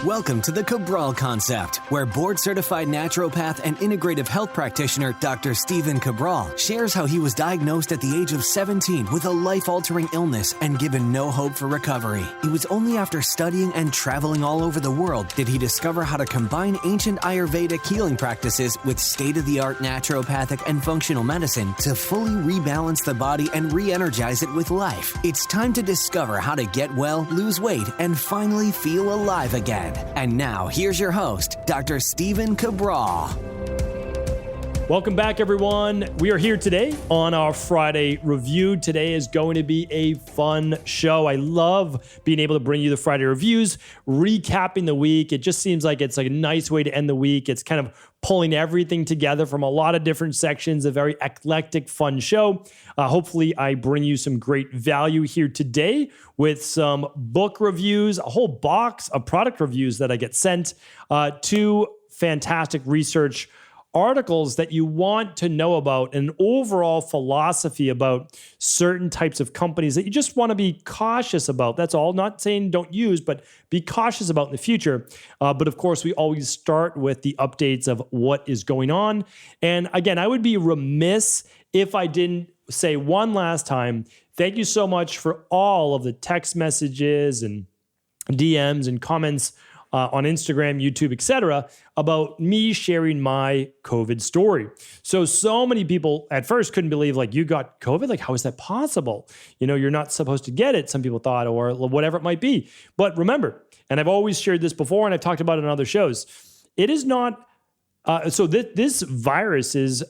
Welcome to the Cabral Concept, where board-certified naturopath and integrative health practitioner Dr. Stephen Cabral shares how he was diagnosed at the age of 17 with a life-altering illness and given no hope for recovery. It was only after studying and traveling all over the world did he discover how to combine ancient Ayurvedic healing practices with state-of-the-art naturopathic and functional medicine to fully rebalance the body and re-energize it with life. It's time to discover how to get well, lose weight, and finally feel alive again. And now, here's your host, Dr. Stephen Cabral. Welcome back, everyone. We are here today on our Friday review. Today is going to be a fun show. I love being able to bring you the Friday reviews, recapping the week. It just seems like it's like a nice way to end the week. It's kind of pulling everything together from a lot of different sections, a very eclectic, fun show. Hopefully, I bring you some great value here today with some book reviews, a whole box of product reviews that I get sent, two fantastic research articles that you want to know about, an overall philosophy about certain types of companies that you just want to be cautious about. That's all. Not saying don't use, but be cautious about in the future. But of course, we always start with the updates of what is going on. And again, I would be remiss if I didn't say one last time, thank you so much for all of the text messages and DMs and comments on Instagram, YouTube, etc., about me sharing my COVID story. So many people at first couldn't believe, like, you got COVID? Like, how is that possible? You know, you're not supposed to get it, some people thought, or whatever it might be. But remember, and I've always shared this before, and I've talked about it on other shows, it is not, this virus is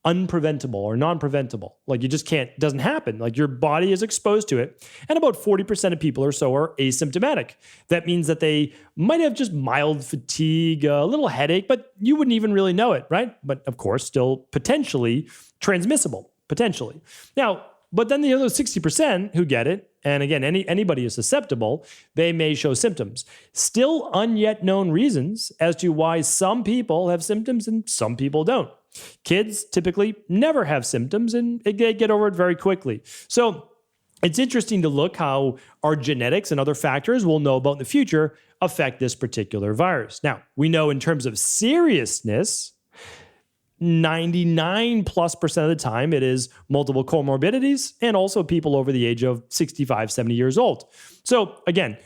unpreventable or non-preventable. Like, you just can't, it doesn't happen. Like, your body is exposed to it. And about 40% of people or so are asymptomatic. That means that they might have just mild fatigue, a little headache, but you wouldn't even really know it, right? But of course, still potentially transmissible, potentially. Now, but then the other 60% who get it, and again, anybody is susceptible, they may show symptoms. Still unyet known reasons as to why some people have symptoms and some people don't. Kids typically never have symptoms and they get over it very quickly. So it's interesting to look how our genetics and other factors we'll know about in the future affect this particular virus. Now, we know in terms of seriousness, 99+% of the time it is multiple comorbidities and also people over the age of 65, 70 years old. So again,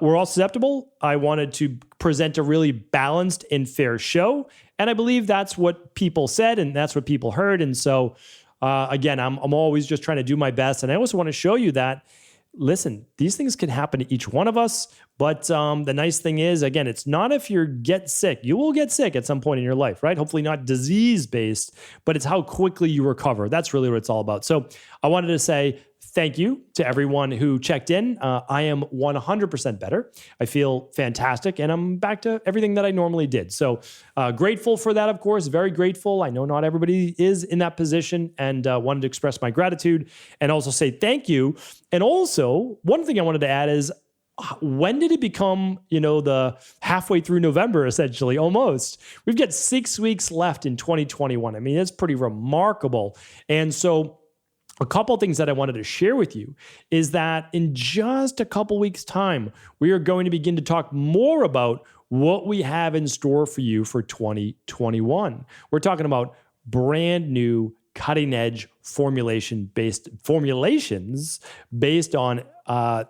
we're all susceptible. I wanted to present a really balanced and fair show. And I believe that's what people said and that's what people heard. And so, again, I'm always just trying to do my best. And I also want to show you that, listen, these things can happen to each one of us. But the nice thing is, again, it's not if you get sick. You will get sick at some point in your life, right? Hopefully not disease-based, but it's how quickly you recover. That's really what it's all about. So I wanted to say thank you to everyone who checked in. I am 100% better. I feel fantastic, and I'm back to everything that I normally did. So grateful for that, of course, very grateful. I know not everybody is in that position, and wanted to express my gratitude and also say thank you. And also, one thing I wanted to add is, when did it become, the halfway through November, essentially, almost? We've got 6 weeks left in 2021. I mean, that's pretty remarkable. And so a couple of things that I wanted to share with you is that in just a couple weeks' time, we are going to begin to talk more about what we have in store for you for 2021. We're talking about brand new, cutting-edge formulations based on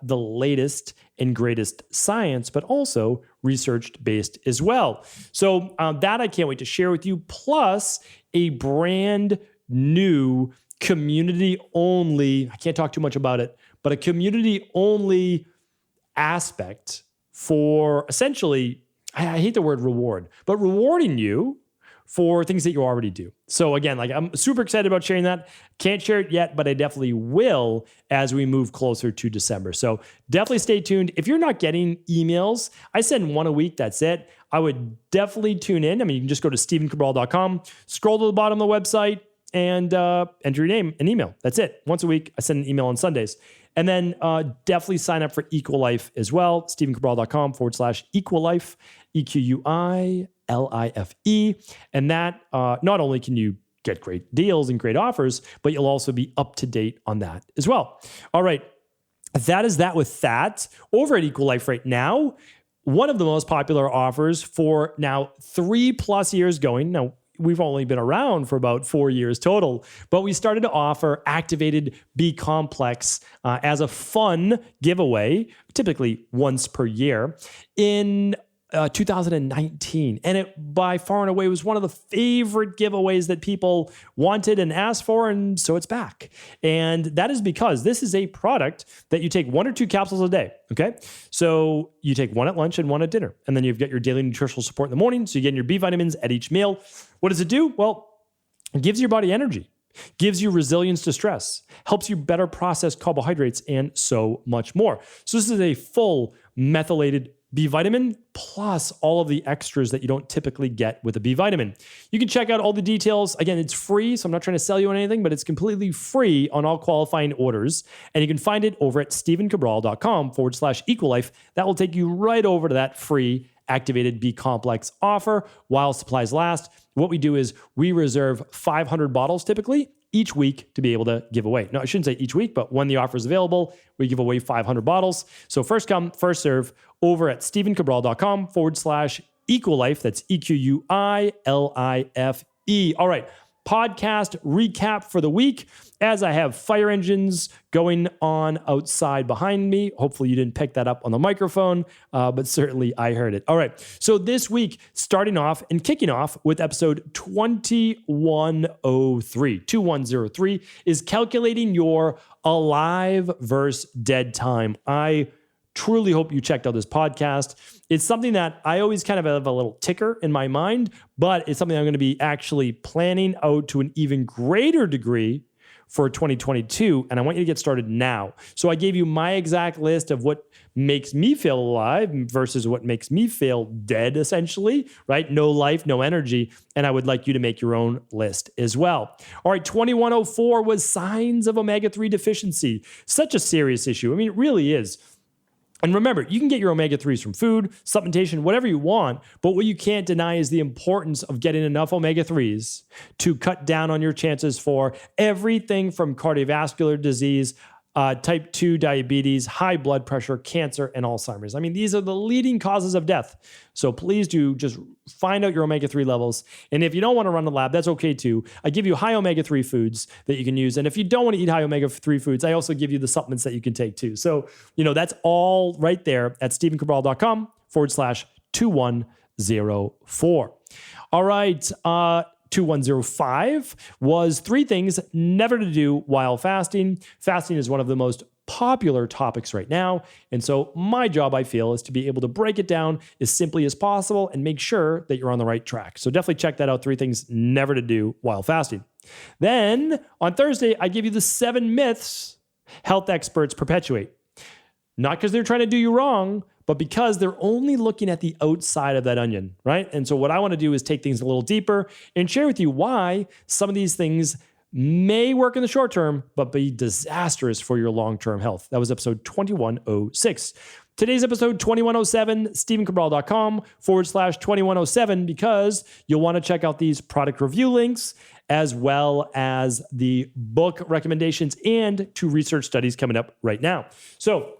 the latest and greatest science, but also research-based as well. So that I can't wait to share with you, plus a brand new community-only, I can't talk too much about it, but a community-only aspect for essentially, I hate the word reward, but rewarding you for things that you already do. So again, like, I'm super excited about sharing that. Can't share it yet, but I definitely will as we move closer to December. So definitely stay tuned. If you're not getting emails, I send one a week, that's it. I would definitely tune in. I mean, you can just go to stephencabral.com, scroll to the bottom of the website, and enter your name and email. That's it. Once a week, I send an email on Sundays. And then definitely sign up for Equalife as well, stephencabral.com/Equalife, EQUILIFE. And that not only can you get great deals and great offers, but you'll also be up to date on that as well. All right. That is that with that. Over at Equalife right now, one of the most popular offers for now 3+ years going. Now, we've only been around for about 4 years total, but we started to offer activated B complex as a fun giveaway, typically once per year in 2019. And it by far and away was one of the favorite giveaways that people wanted and asked for. And so it's back. And that is because this is a product that you take 1 or 2 capsules a day. Okay. So you take 1 at lunch and 1 at dinner. And then you've got your daily nutritional support in the morning. So you get your B vitamins at each meal. What does it do? Well, it gives your body energy, gives you resilience to stress, helps you better process carbohydrates, and so much more. So this is a full methylated B vitamin plus all of the extras that you don't typically get with a B vitamin. You can check out all the details. Again, it's free, so I'm not trying to sell you on anything, but it's completely free on all qualifying orders. And you can find it over at stephencabral.com/equalife. That will take you right over to that free activated B complex offer while supplies last. What we do is we reserve 500 bottles typically each week to be able to give away. No, I shouldn't say each week, but when the offer is available, we give away 500 bottles. So first come, first serve over at stephencabral.com/equalife. That's EQUILIFE. All right. Podcast recap for the week as I have fire engines going on outside behind me. Hopefully you didn't pick that up on the microphone, but certainly I heard it. All right. So this week, starting off and kicking off with episode 2103 is calculating your alive versus dead time. I truly hope you checked out this podcast. It's something that I always kind of have a little ticker in my mind, but it's something I'm going to be actually planning out to an even greater degree for 2022. And I want you to get started now. So I gave you my exact list of what makes me feel alive versus what makes me feel dead, essentially, right? No life, no energy. And I would like you to make your own list as well. All right, 2104 was signs of omega-3 deficiency. Such a serious issue. I mean, it really is. And remember, you can get your omega-3s from food, supplementation, whatever you want, but what you can't deny is the importance of getting enough omega-3s to cut down on your chances for everything from cardiovascular disease, type 2 diabetes, high blood pressure, cancer, and Alzheimer's. I mean, these are the leading causes of death. So please do just find out your omega-3 levels. And if you don't want to run the lab, that's okay too. I give you high omega-3 foods that you can use. And if you don't want to eat high omega-3 foods, I also give you the supplements that you can take too. So, that's all right there at stephencabral.com/2104. All right. 2105 was 3 things never to do while fasting. Fasting is one of the most popular topics right now. And so my job, I feel, is to be able to break it down as simply as possible and make sure that you're on the right track. So definitely check that out. 3 things never to do while fasting. Then on Thursday, I give you the 7 myths health experts perpetuate. Not because they're trying to do you wrong, but because they're only looking at the outside of that onion, right? And so what I want to do is take things a little deeper and share with you why some of these things may work in the short term, but be disastrous for your long-term health. That was episode 2106. Today's episode 2107, stephencabral.com/2107, because you'll want to check out these product review links as well as the book recommendations and 2 research studies coming up right now. So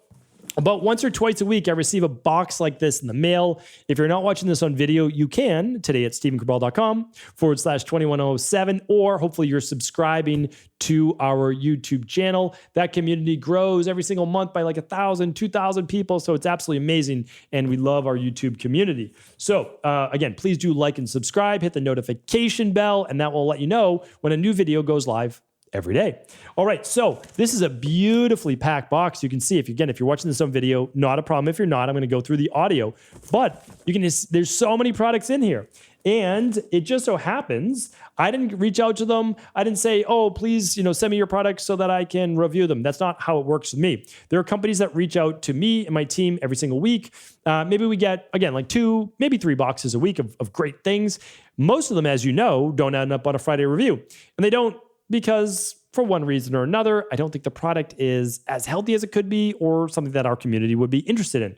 about once or twice a week, I receive a box like this in the mail. If you're not watching this on video, you can today at stephencabral.com/2107, or hopefully you're subscribing to our YouTube channel. That community grows every single month by like 1,000, 2,000 people. So it's absolutely amazing. And we love our YouTube community. So again, please do like and subscribe, hit the notification bell, and that will let you know when a new video goes live every day. All right, so this is a beautifully packed box. You can see if you're watching this on video, not a problem. If you're not, I'm going to go through the audio, but there's so many products in here. And it just so happens, I didn't reach out to them. I didn't say, oh, please, send me your products so that I can review them. That's not how it works with me. There are companies that reach out to me and my team every single week. Maybe we get, again, like 2, maybe 3 boxes a week of great things. Most of them, as you know, don't end up on a Friday review. And they don't because for one reason or another, I don't think the product is as healthy as it could be or something that our community would be interested in.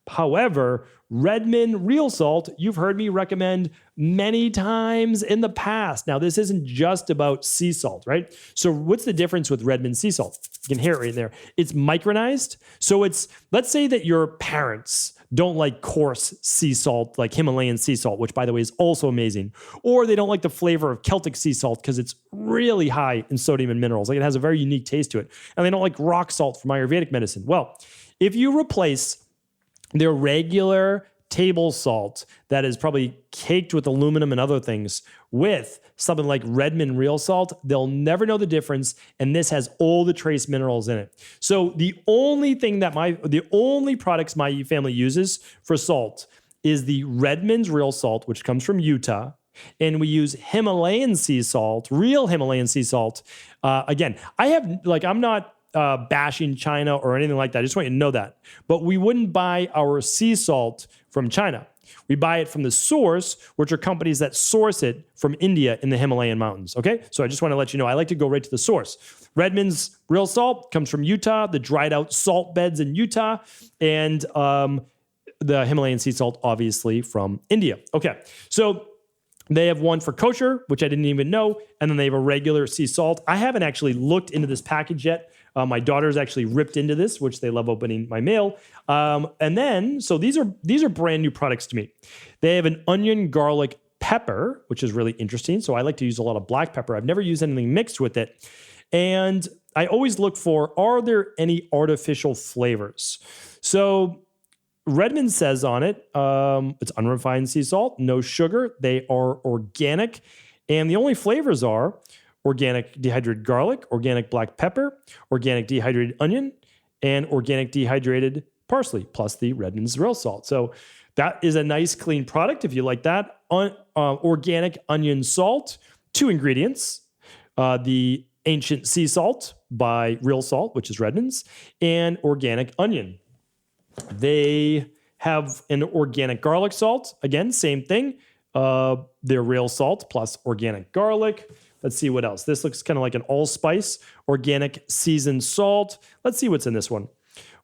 However, Redmond real salt, you've heard me recommend many times in the past. Now, this isn't just about sea salt, right? So what's the difference with Redmond sea salt? You can hear it right there. It's micronized. So let's say that your parents don't like coarse sea salt, like Himalayan sea salt, which by the way is also amazing. Or they don't like the flavor of Celtic sea salt because it's really high in sodium and minerals. Like it has a very unique taste to it. And they don't like rock salt from Ayurvedic medicine. Well, if you replace their regular table salt that is probably caked with aluminum and other things with something like Redmond real salt, they'll never know the difference. And this has all the trace minerals in it. So the only products my family uses for salt is the Redmond's real salt, which comes from Utah. And we use Himalayan sea salt, real Himalayan sea salt. Again, I'm not bashing China or anything like that. I just want you to know that. But we wouldn't buy our sea salt from China. We buy it from the source, which are companies that source it from India in the Himalayan mountains. Okay? So I just want to let you know, I like to go right to the source. Redmond's real salt comes from Utah, the dried out salt beds in Utah, and the Himalayan sea salt, obviously, from India. Okay. So they have one for kosher, which I didn't even know, and then they have a regular sea salt. I haven't actually looked into this package yet. My daughter's actually ripped into this, which they love opening my mail. And then, so these are brand new products to me. They have an onion garlic pepper, which is really interesting. So I like to use a lot of black pepper. I've never used anything mixed with it. And I always look for, are there any artificial flavors? So Redmond says on it, it's unrefined sea salt, no sugar. They are organic. And the only flavors are organic dehydrated garlic, organic black pepper, organic dehydrated onion, and organic dehydrated parsley, plus the Redmond's real salt. So that is a nice, clean product if you like that. Organic onion salt, 2 ingredients. The ancient sea salt by Real Salt, which is Redmond's, and organic onion. They have an organic garlic salt. Again, same thing. Their Real Salt plus organic garlic. Let's see what else. This looks kind of like an allspice, organic seasoned salt. Let's see what's in this one.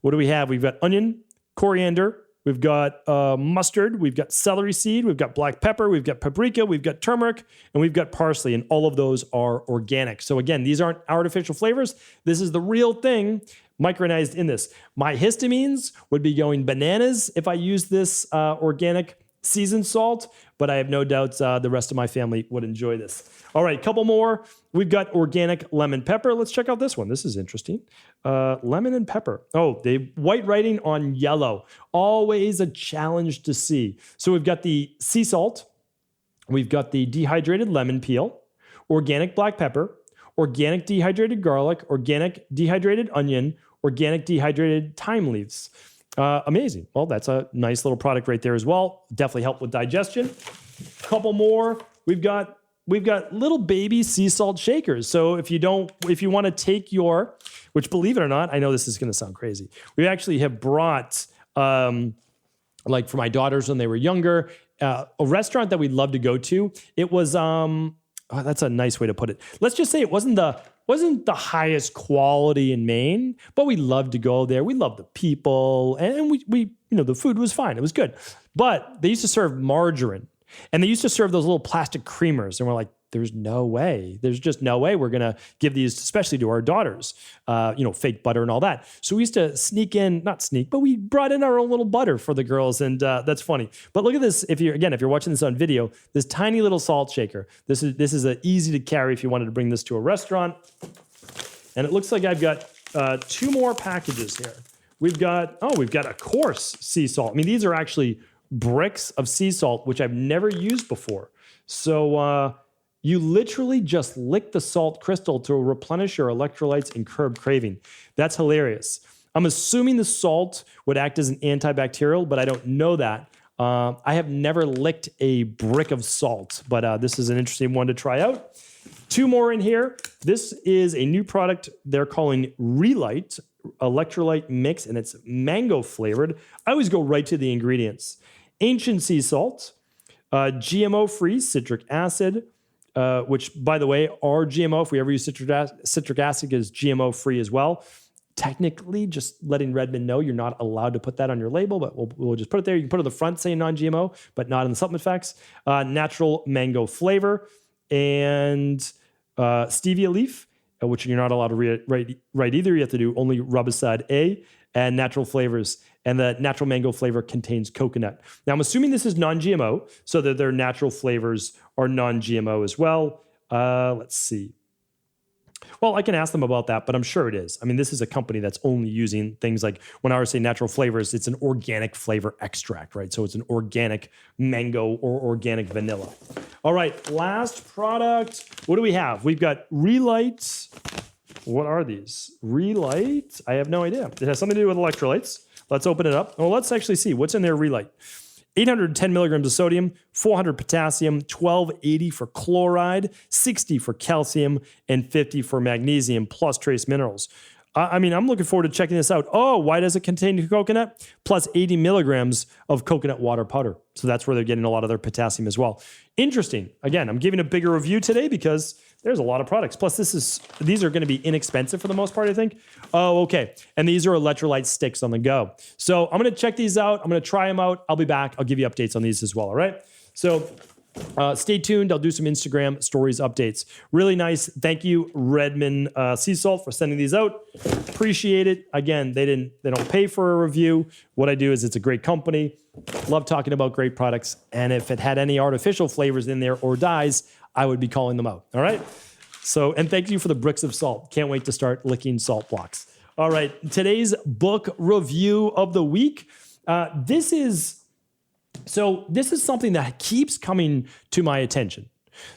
What do we have? We've got onion, coriander, we've got mustard, we've got celery seed, we've got black pepper, we've got paprika, we've got turmeric, and we've got parsley, and all of those are organic. So again, these aren't artificial flavors. This is the real thing micronized in this. My histamines would be going bananas if I use this organic seasoned salt, but I have no doubts the rest of my family would enjoy this. All right, a couple more. We've got organic lemon pepper. Let's check out this one. This is interesting. Lemon and pepper. Oh, they white writing on yellow. Always a challenge to see. So we've got the sea salt. We've got the dehydrated lemon peel, organic black pepper, organic dehydrated garlic, organic dehydrated onion, organic dehydrated thyme leaves. Amazing. Well, that's a nice little product right there as well. Definitely help with digestion. Couple more. We've got little baby sea salt shakers. So if you want to take which believe it or not, I know this is going to sound crazy. We actually have brought, like for my daughters when they were younger, a restaurant that we'd love to go to. It was, that's a nice way to put it. Let's just say it wasn't the highest quality in Maine, but we loved to go there. We loved the people, and we the food was fine. It was good. But they used to serve margarine, and they used to serve those little plastic creamers, and we're like, there's no way. There's just no way we're going to give these, especially to our daughters, fake butter and all that. So we used to but we brought in our own little butter for the girls. And that's funny. But look at this. If you're watching this on video, this tiny little salt shaker, this is easy to carry if you wanted to bring this to a restaurant. And it looks like I've got 2 more packages here. We've got a coarse sea salt. I mean, these are actually bricks of sea salt, which I've never used before. So, you literally just lick the salt crystal to replenish your electrolytes and curb craving. That's hilarious. I'm assuming the salt would act as an antibacterial, but I don't know that. I have never licked a brick of salt, but this is an interesting one to try out. 2 more in here. This is a new product they're calling Relight Electrolyte Mix, and it's mango flavored. I always go right to the ingredients. Ancient sea salt, GMO-free citric acid, which, by the way, our GMO, if we ever use citric acid, is GMO-free as well. technically just letting Redmond know you're not allowed to put that on your label, but we'll just put it there. You can put it on the front saying non-GMO, but not in the supplement facts. Natural mango flavor and stevia leaf, which you're not allowed to write either. You have to do only rubicide A, and natural flavors. And the natural mango flavor contains coconut. Now, I'm assuming this is non-GMO, so that their natural flavors are non-GMO as well. Let's see. Well, I can ask them about that, but I'm sure it is. I mean, this is a company that's only using things like, when I was saying natural flavors, it's an organic flavor extract, right? So it's an organic mango or organic vanilla. All right, last product. What do we have? We've got Relight. What are these? Relight? I have no idea. It has something to do with electrolytes. Let's open it up. Well, let's actually see what's in there. Relight. 810 milligrams of sodium, 400 potassium, 1280 for chloride, 60 for calcium, and 50 for magnesium, plus trace minerals. I mean, I'm looking forward to checking this out. Oh, why does it contain coconut? Plus 80 milligrams of coconut water powder. So that's where they're getting a lot of their potassium as well. Interesting. Again, I'm giving a bigger review today because there's a lot of products. Plus, these are going to be inexpensive for the most part, I think. Oh, okay. And these are electrolyte sticks on the go. So I'm going to check these out. I'm going to try them out. I'll be back. I'll give you updates on these as well, all right? So stay tuned. I'll do some Instagram stories updates. Really nice. Thank you, Redmond Sea Salt, for sending these out. Appreciate it. Again, they don't pay for a review. What I do is, it's a great company. Love talking about great products. And if it had any artificial flavors in there or dyes, I would be calling them out. All right. So, and thank you for the bricks of salt. Can't wait to start licking salt blocks. All right. Today's book review of the week. This is something that keeps coming to my attention.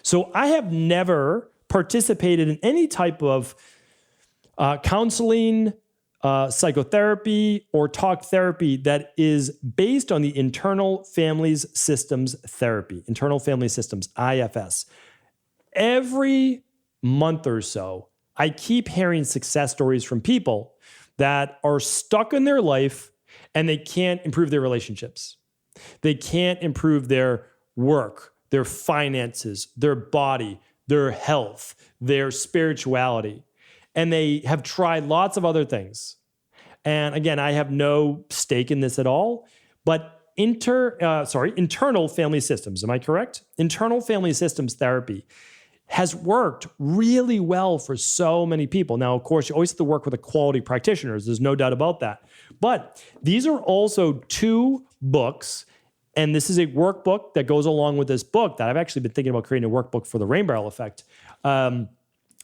So I have never participated in any type of counseling, psychotherapy, or talk therapy that is based on the internal families systems therapy, internal family systems, IFS. Every month or so, I keep hearing success stories from people that are stuck in their life and they can't improve their relationships. They can't improve their work, their finances, their body, their health, their spirituality. And they have tried lots of other things. And again, I have no stake in this at all, but internal family systems, am I correct? Internal family systems therapy has worked really well for so many people. Now, of course, you always have to work with a quality practitioners. There's no doubt about that. But these are also 2 books, and this is a workbook that goes along with this book that I've actually been thinking about creating a workbook for the rain barrel effect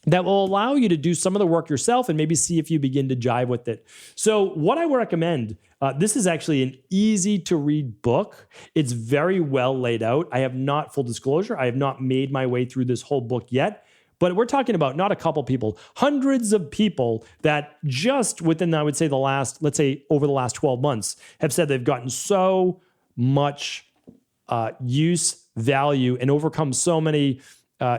that will allow you to do some of the work yourself and maybe see if you begin to jive with it. So what I would recommend, this is actually an easy to read book. It's very well laid out. I have not, full disclosure, I have not made my way through this whole book yet, but we're talking about not a couple people, hundreds of people that just within, I would say over the last 12 months have said they've gotten so much use, value, and overcome so many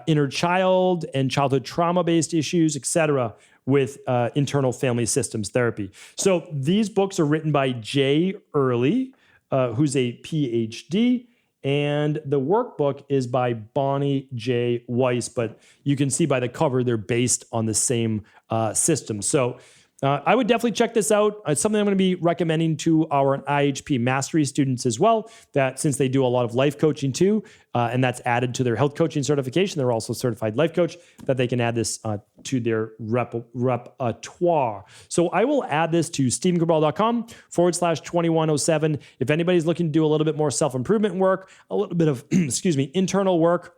inner child and childhood trauma-based issues, etc., with internal family systems therapy. So these books are written by Jay Early, who's a PhD, and the workbook is by Bonnie J. Weiss, but you can see by the cover they're based on the same system. So I would definitely check this out. It's something I'm going to be recommending to our IHP mastery students as well, that since they do a lot of life coaching too, and that's added to their health coaching certification, they're also a certified life coach, that they can add this to their repertoire. So I will add this to stevencabral.com/2107. If anybody's looking to do a little bit more self-improvement work, a little bit of, internal work,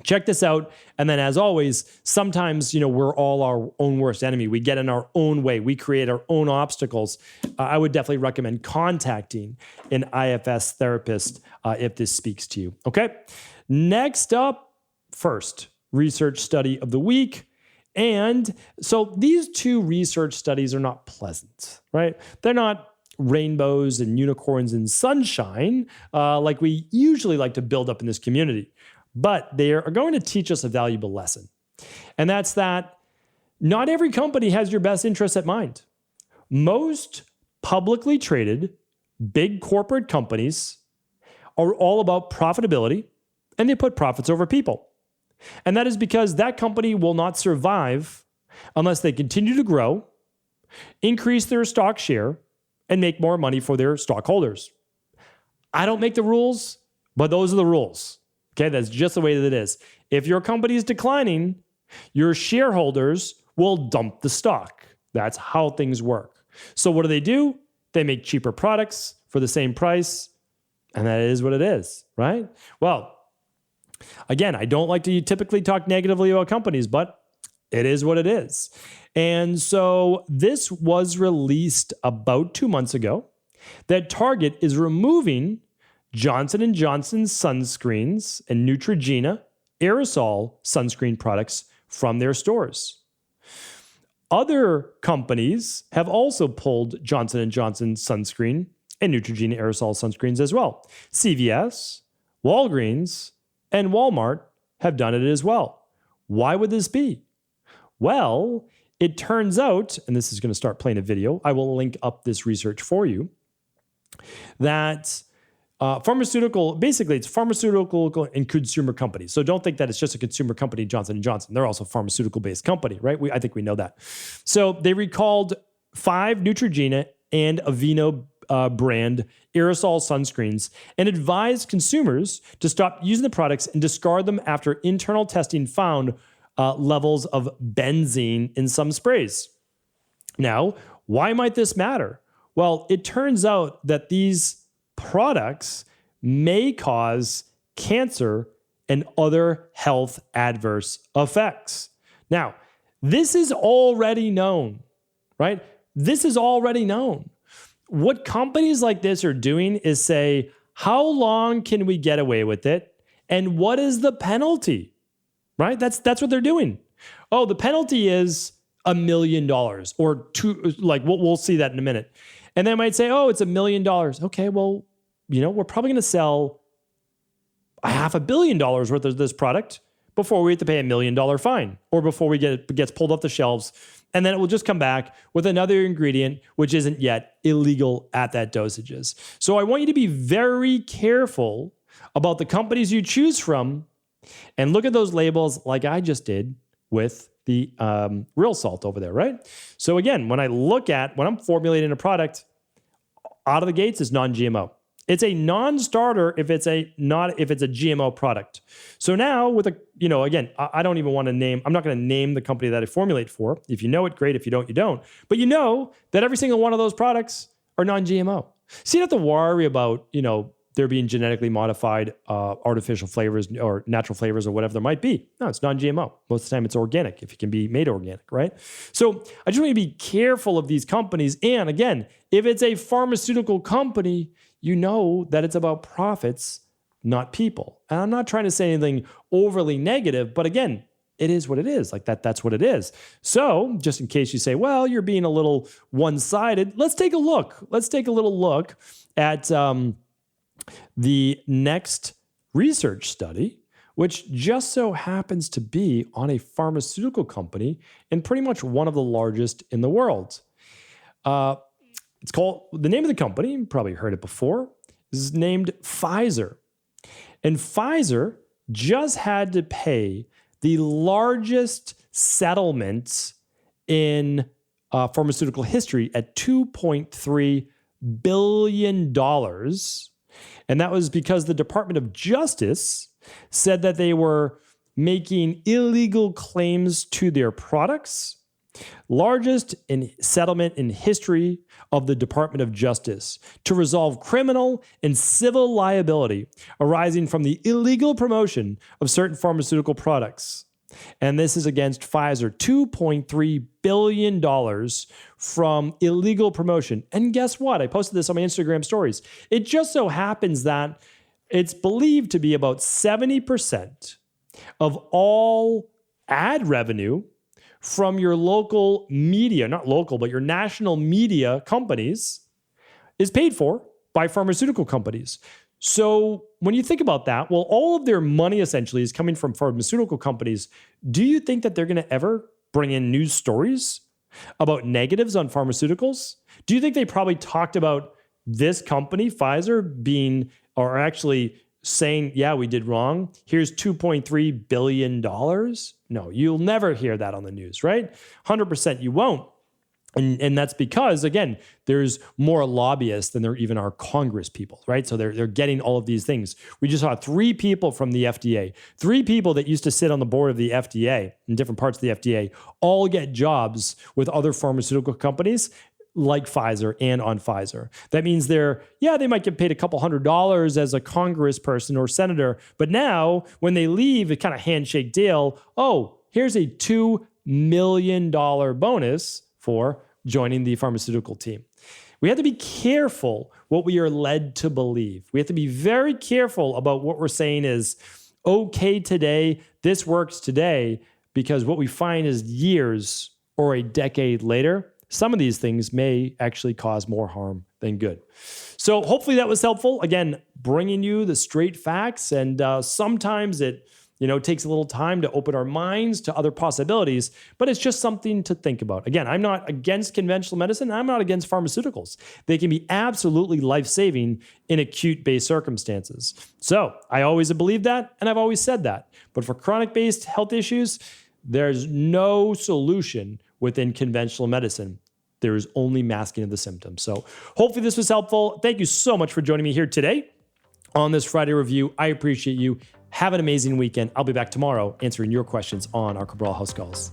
check this out. And then as always, sometimes, we're all our own worst enemy. We get in our own way. We create our own obstacles. I would definitely recommend contacting an IFS therapist if this speaks to you. Okay. Next up, first, research study of the week. And so these 2 research studies are not pleasant, right? They're not rainbows and unicorns and sunshine like we usually like to build up in this community. But they are going to teach us a valuable lesson. And that's that not every company has your best interests at mind. Most publicly traded big corporate companies are all about profitability, and they put profits over people. And that is because that company will not survive unless they continue to grow, increase their stock share, and make more money for their stockholders. I don't make the rules, but those are the rules. Okay, that's just the way that it is. If your company is declining, your shareholders will dump the stock. That's how things work. So what do? They make cheaper products for the same price, and that is what it is, right? Well, again, I don't like to typically talk negatively about companies, but it is what it is. And so this was released about 2 months ago that Target is removing Johnson & Johnson's sunscreens and Neutrogena aerosol sunscreen products from their stores. Other companies have also pulled Johnson & Johnson sunscreen and Neutrogena aerosol sunscreens as well. CVS, Walgreens, and Walmart have done it as well. Why would this be? Well, it turns out, and this is going to start playing a video, I will link up this research for you, that basically it's pharmaceutical and consumer companies. So don't think that it's just a consumer company, Johnson & Johnson. They're also a pharmaceutical-based company, right? I think we know that. So they recalled 5 Neutrogena and Aveeno brand aerosol sunscreens and advised consumers to stop using the products and discard them after internal testing found levels of benzene in some sprays. Now, why might this matter? Well, it turns out that these products may cause cancer and other health adverse effects. Now, this is already known, right? This is already known. What companies like this are doing is say, how long can we get away with it? And what is the penalty, right? That's what they're doing. Oh, the penalty is $1 million or two, like we'll see that in a minute. And they might say, oh, it's $1 million. Okay, well, we're probably going to sell $500 million worth of this product before we have to pay $1 million fine or before it gets pulled off the shelves. And then it will just come back with another ingredient, which isn't yet illegal at that dosages. So I want you to be very careful about the companies you choose from and look at those labels like I just did with the real salt over there, right? So again, when I'm formulating a product, out of the gates is non-GMO. It's a non-starter if it's a GMO product. So now with again, I don't even want to name, I'm not going to name the company that I formulate for. If you know it, great. If you don't, you don't. But you know that every single one of those products are non-GMO. So you don't have to worry about, there being genetically modified artificial flavors or natural flavors or whatever there might be. No, it's non-GMO. Most of the time it's organic if it can be made organic, right? So I just want you to be careful of these companies. And again, if it's a pharmaceutical company, you know that it's about profits, not people. And I'm not trying to say anything overly negative, but again, it is what it is. Like that's what it is. So just in case you say, well, you're being a little one-sided, let's take a look. Let's take a little look at the next research study, which just so happens to be on a pharmaceutical company and pretty much one of the largest in the world. It's called, the name of the company, you probably heard it before, is named Pfizer. And Pfizer just had to pay the largest settlement in pharmaceutical history at $2.3 billion. And that was because the Department of Justice said that they were making illegal claims to their products. Largest settlement in history of the Department of Justice to resolve criminal and civil liability arising from the illegal promotion of certain pharmaceutical products. And this is against Pfizer, $2.3 billion from illegal promotion. And guess what? I posted this on my Instagram stories. It just so happens that it's believed to be about 70% of all ad revenue from your local media, not local, but your national media companies is paid for by pharmaceutical companies. So when you think about that, well, all of their money essentially is coming from pharmaceutical companies. Do you think that they're going to ever bring in news stories about negatives on pharmaceuticals? Do you think they probably talked about this company, Pfizer, or actually saying, yeah, we did wrong. Here's $2.3 billion. No, you'll never hear that on the news, right? 100% you won't. And that's because, again, there's more lobbyists than there even are Congress people, right? So they're getting all of these things. We just saw 3 people from the FDA, 3 people that used to sit on the board of the FDA in different parts of the FDA, all get jobs with other pharmaceutical companies like Pfizer and on Pfizer. That means they might get paid a couple $100s as a congressperson or senator, but now when they leave, a kind of handshake deal, oh, here's a $2 million bonus for joining the pharmaceutical team. We have to be careful what we are led to believe. We have to be very careful about what we're saying is okay today, this works today, because what we find is years or a decade later, some of these things may actually cause more harm than good. So hopefully that was helpful. Again, bringing you the straight facts, and sometimes it takes a little time to open our minds to other possibilities, but it's just something to think about. Again, I'm not against conventional medicine. I'm not against pharmaceuticals. They can be absolutely life-saving in acute-based circumstances. So I always have believed that, and I've always said that. But for chronic-based health issues, there's no solution within conventional medicine. There is only masking of the symptoms. So hopefully this was helpful. Thank you so much for joining me here today on this Friday review. I appreciate you. Have an amazing weekend. I'll be back tomorrow answering your questions on our Cabral House Calls.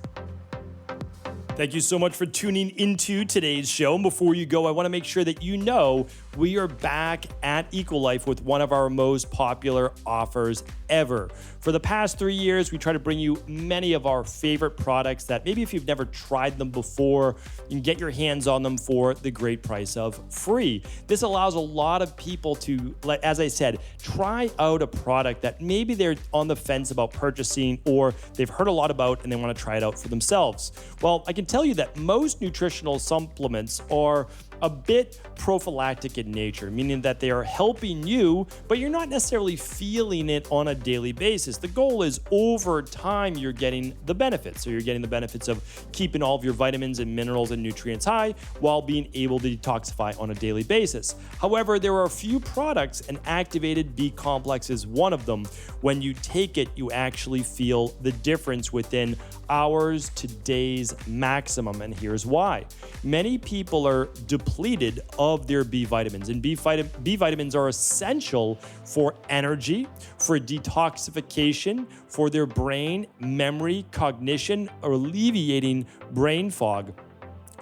Thank you so much for tuning into today's show. And before you go, I want to make sure that you know we are back at Equilife with one of our most popular offers ever. For the past 3 years, we try to bring you many of our favorite products that maybe if you've never tried them before, you can get your hands on them for the great price of free. This allows a lot of people to, as I said, try out a product that maybe they're on the fence about purchasing or they've heard a lot about and they want to try it out for themselves. Well, I can tell you that most nutritional supplements are a bit prophylactic in nature, meaning that they are helping you, but you're not necessarily feeling it on a daily basis. The goal is over time, you're getting the benefits. So you're getting the benefits of keeping all of your vitamins and minerals and nutrients high while being able to detoxify on a daily basis. However, there are a few products, and activated B complex is one of them. When you take it, you actually feel the difference within hours to days maximum, and here's why. Many people are depleted of their B vitamins, and B vitamins are essential for energy, for detoxification, for their brain, memory, cognition, alleviating brain fog,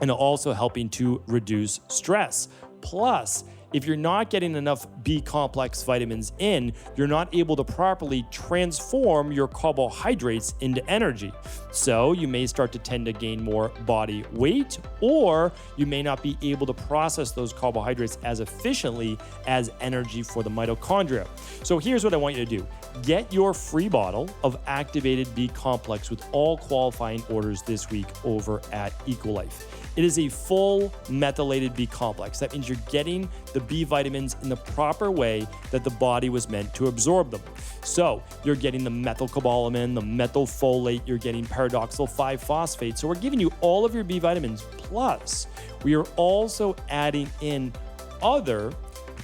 and also helping to reduce stress. Plus, if you're not getting enough B complex vitamins in, you're not able to properly transform your carbohydrates into energy. So you may start to tend to gain more body weight, or you may not be able to process those carbohydrates as efficiently as energy for the mitochondria. So here's what I want you to do. Get your free bottle of activated B complex with all qualifying orders this week over at Equilife. It is a full methylated B complex. That means you're getting the B vitamins in the proper way that the body was meant to absorb them. So you're getting the methylcobalamin, the methylfolate, you're getting paradoxal 5-phosphate. So we're giving you all of your B vitamins. Plus, we are also adding in other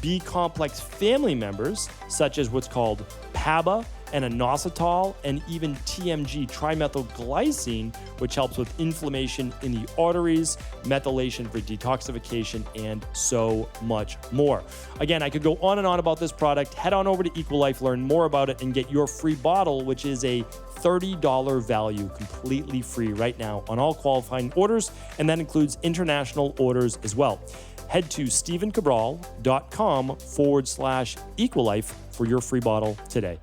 B complex family members, such as what's called PABA and inositol, and even TMG, trimethylglycine, which helps with inflammation in the arteries, methylation for detoxification, and so much more. Again, I could go on and on about this product. Head on over to Equilife, learn more about it, and get your free bottle, which is a $30 value, completely free right now on all qualifying orders, and that includes international orders as well. Head to StephenCabral.com/Equilife for your free bottle today.